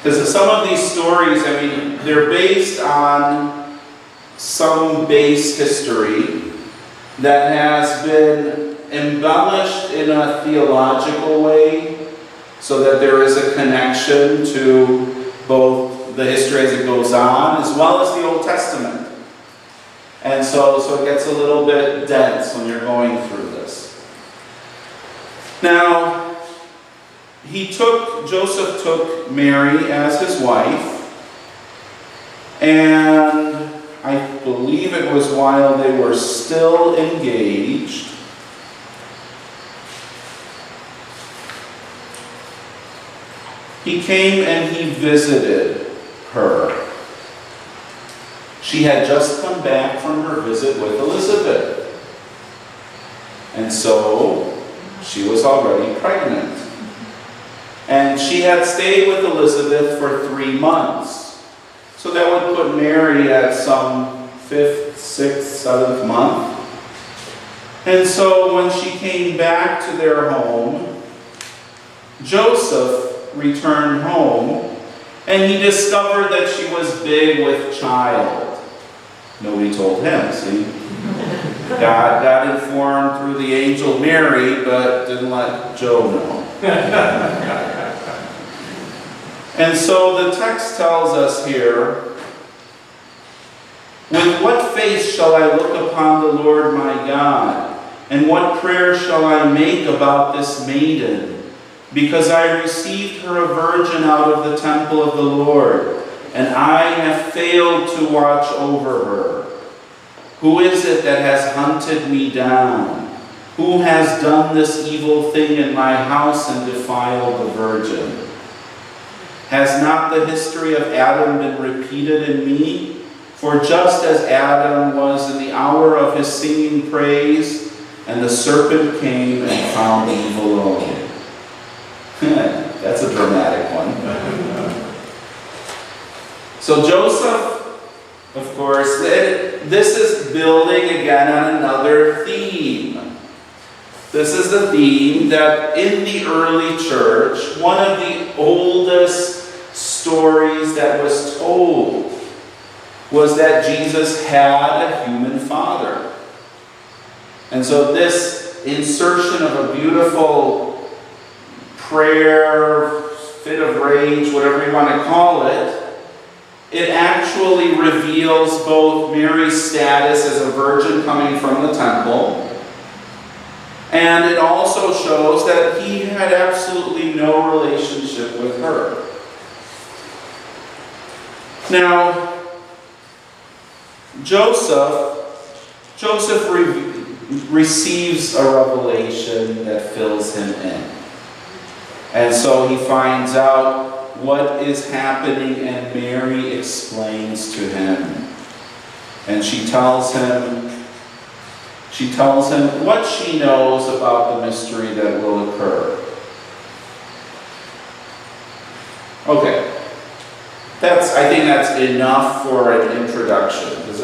Because some of these stories, I mean, they're based on some base history that has been embellished in a theological way so that there is a connection to both the history as it goes on as well as the Old Testament. And so it gets a little bit dense when you're going through this. Now, Joseph took Mary as his wife, and I believe it was while they were still engaged. He came and he visited her. She had just come back from her visit with Elizabeth. And so she was already pregnant. And she had stayed with Elizabeth for 3 months. So that would put Mary at some 5th, 6th, 7th month. And so when she came back to their home, Joseph returned home, and he discovered that she was big with child. Nobody told him, see? God got informed through the angel Mary, but didn't let Joe know. And so the text tells us here, with what face shall I look upon the Lord my God? And what prayer shall I make about this maiden? Because I received her a virgin out of the temple of the Lord, and I have failed to watch over her. Who is it that has hunted me down? Who has done this evil thing in my house and defiled the virgin? Has not the history of Adam been repeated in me? For just as Adam was in the hour of his singing praise, and the serpent came and found Eve alone. That's a dramatic one. So Joseph, of course, this is building again on another theme. This is the theme that in the early church, one of the oldest stories that was told was that Jesus had a human father. And so this insertion of a beautiful prayer, fit of rage, whatever you want to call it, it actually reveals both Mary's status as a virgin coming from the temple, and it also shows that he had absolutely no relationship with her. Now, Joseph receives a revelation that fills him in. And so he finds out what is happening, and Mary explains to him. And she tells him what she knows about the mystery that will occur. Okay. I think that's enough for an introduction, because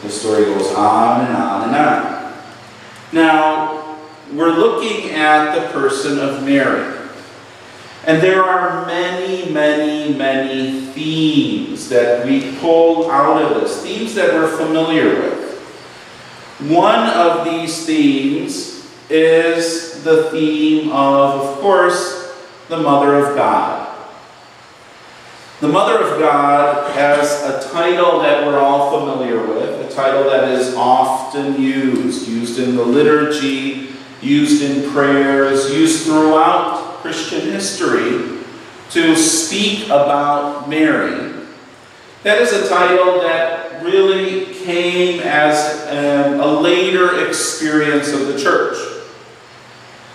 the story goes on and on and on. Now, we're looking at the person of Mary. And there are many, many, many themes that we pull out of this, themes that we're familiar with. One of these themes is the theme of course, the Mother of God. The Mother of God has a title that we're all familiar with, a title that is often used in the liturgy, used in prayers, used throughout Christian history to speak about Mary. That is a title that really came as a later experience of the church.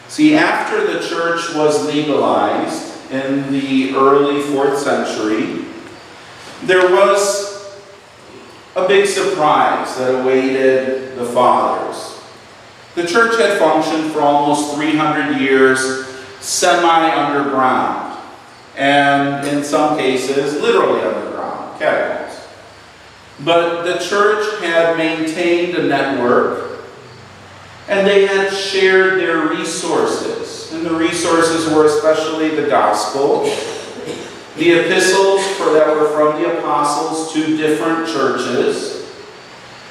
See, after the church was legalized in the early 4th century, there was a big surprise that awaited the fathers. The church had functioned for almost 300 years semi-underground, and in some cases, literally underground, catacombs. But the church had maintained a network, and they had shared their resources. And the resources were especially the gospel, the epistles that were from the apostles to different churches,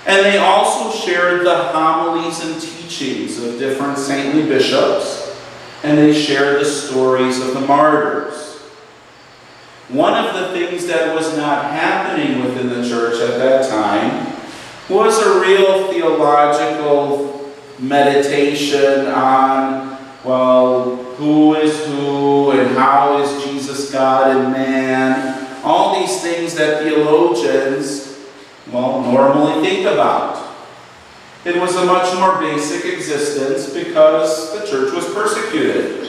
and they also shared the homilies and teachings of different saintly bishops, and they shared the stories of the martyrs. One of the things that was not happening within the church at that time was a real theological meditation on, well, who is who and how is Jesus God and man? All these things that theologians, well, normally think about. It was a much more basic existence because the church was persecuted.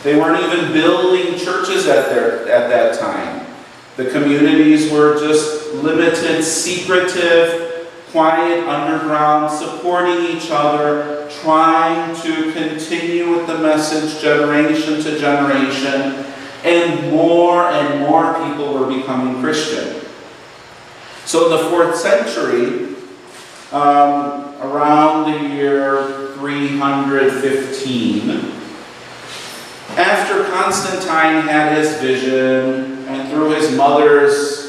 They weren't even building churches at that time. The communities were just limited, secretive, quiet, underground, supporting each other, trying to continue with the message generation to generation, and more people were becoming Christian. So in the 4th century, around the year 315, after Constantine had his vision, and through his mother's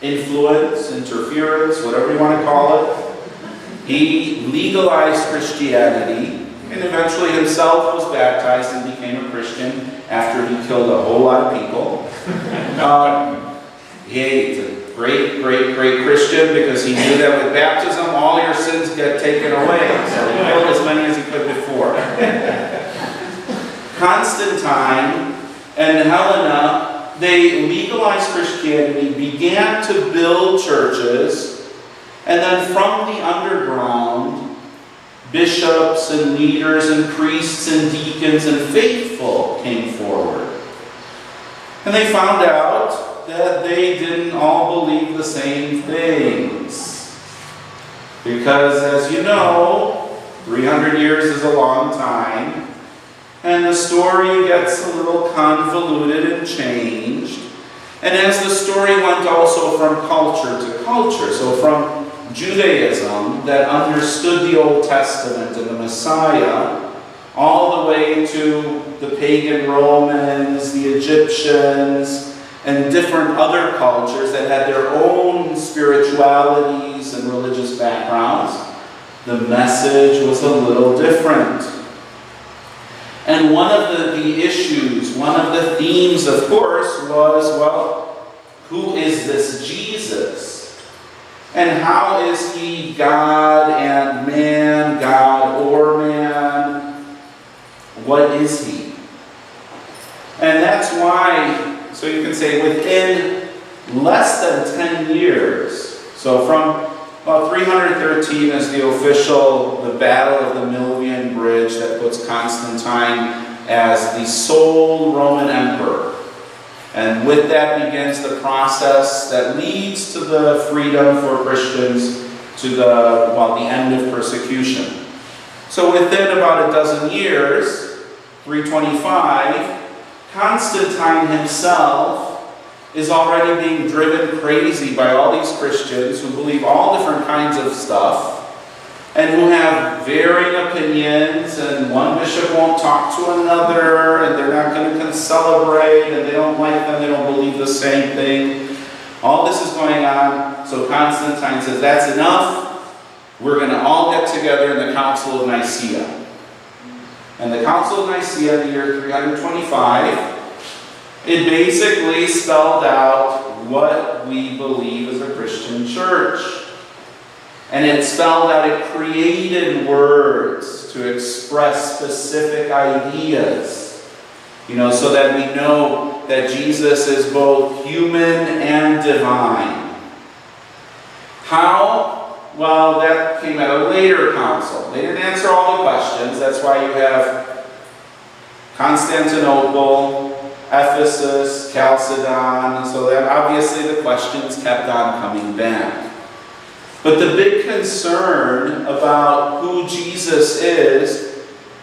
influence, interference, whatever you want to call it, he legalized Christianity, and eventually himself was baptized and became a Christian after he killed a whole lot of people. He's a great Christian because he knew that with baptism all your sins get taken away. So he killed as many as he could before. Constantine and Helena, they legalized Christianity, began to build churches, and then from the underground, bishops and leaders and priests and deacons and faithful came forward. And they found out that they didn't all believe the same things. Because, as you know, 300 years is a long time. And the story gets a little convoluted and changed. And as the story went also from culture to culture, so from Judaism that understood the Old Testament and the Messiah, all the way to the pagan Romans, the Egyptians, and different other cultures that had their own spiritualities and religious backgrounds, the message was a little different. And one of the issues, one of the themes, of course, was, well, who is this Jesus? And how is he God and man, God or man? What is he? And that's why, so you can say within less than 10 years, so from about 313 is the Battle of the Milvian Bridge that puts Constantine as the sole Roman emperor. And with that begins the process that leads to the freedom for Christians to the end of persecution. So within about a dozen years, 325, Constantine himself is already being driven crazy by all these Christians who believe all different kinds of stuff and who have varying opinions, and one bishop won't talk to another, and they're not going to celebrate, and they don't like them, they don't believe the same thing. All this is going on, so Constantine says, that's enough, we're going to all get together in the Council of Nicaea. And the Council of Nicaea in the year 325, it basically spelled out what we believe as a Christian church. And it spelled out, it created words to express specific ideas. So that we know that Jesus is both human and divine. How? Well, that came at a later council. They didn't answer all the questions. That's why you have Constantinople, Ephesus, Chalcedon, so that obviously the questions kept on coming back. But the big concern about who Jesus is,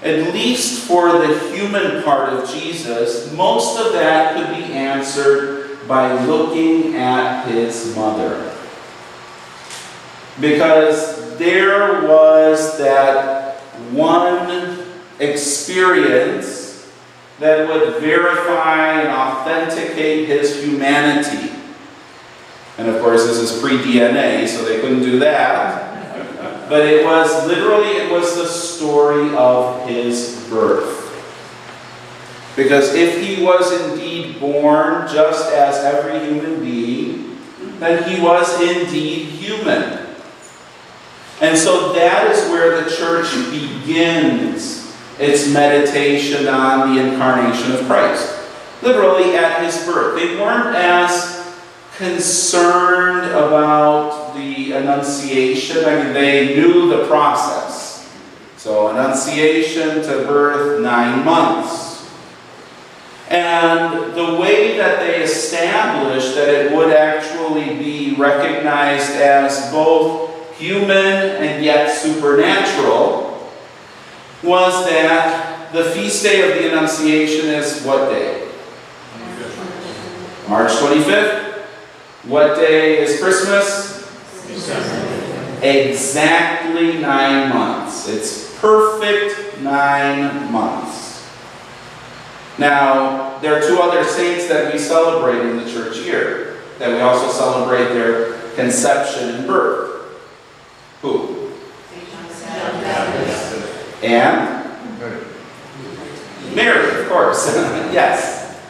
at least for the human part of Jesus, most of that could be answered by looking at his mother. Because there was that one experience that would verify and authenticate his humanity. And of course, this is pre-DNA, so they couldn't do that. But it was the story of his birth. Because if he was indeed born just as every human being, then he was indeed human. And so that is where the church begins its meditation on the Incarnation of Christ. Literally at his birth. They weren't as concerned about the Annunciation. I mean, they knew the process. So Annunciation to birth, 9 months. And the way that they established that it would actually be recognized as both human and yet supernatural was that the feast day of the Annunciation is what day? March 25th. What day is Christmas? December. Exactly 9 months. It's perfect 9 months. Now, there are 2 other saints that we celebrate in the church year, that we also celebrate their conception and birth. Who? And? Mary, of course. Yes.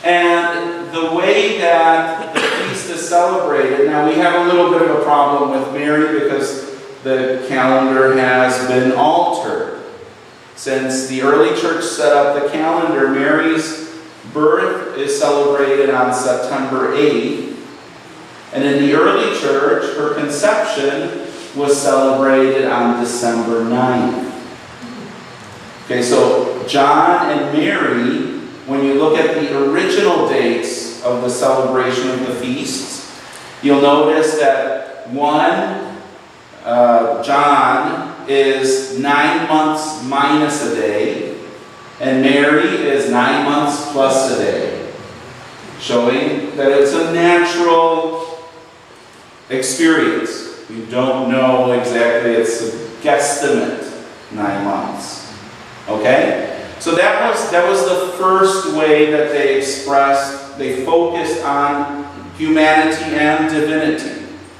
And the way that the feast is celebrated, now we have a little bit of a problem with Mary because the calendar has been altered. Since the early church set up the calendar, Mary's birth is celebrated on September 8th. And in the early church, her conception was celebrated on December 9th. Okay, so John and Mary, when you look at the original dates of the celebration of the feasts, you'll notice that John is 9 months minus a day, and Mary is 9 months plus a day, showing that it's a natural experience. We don't know exactly, it's a guesstimate 9 months. Okay? So that was the first way that they focused on humanity and divinity.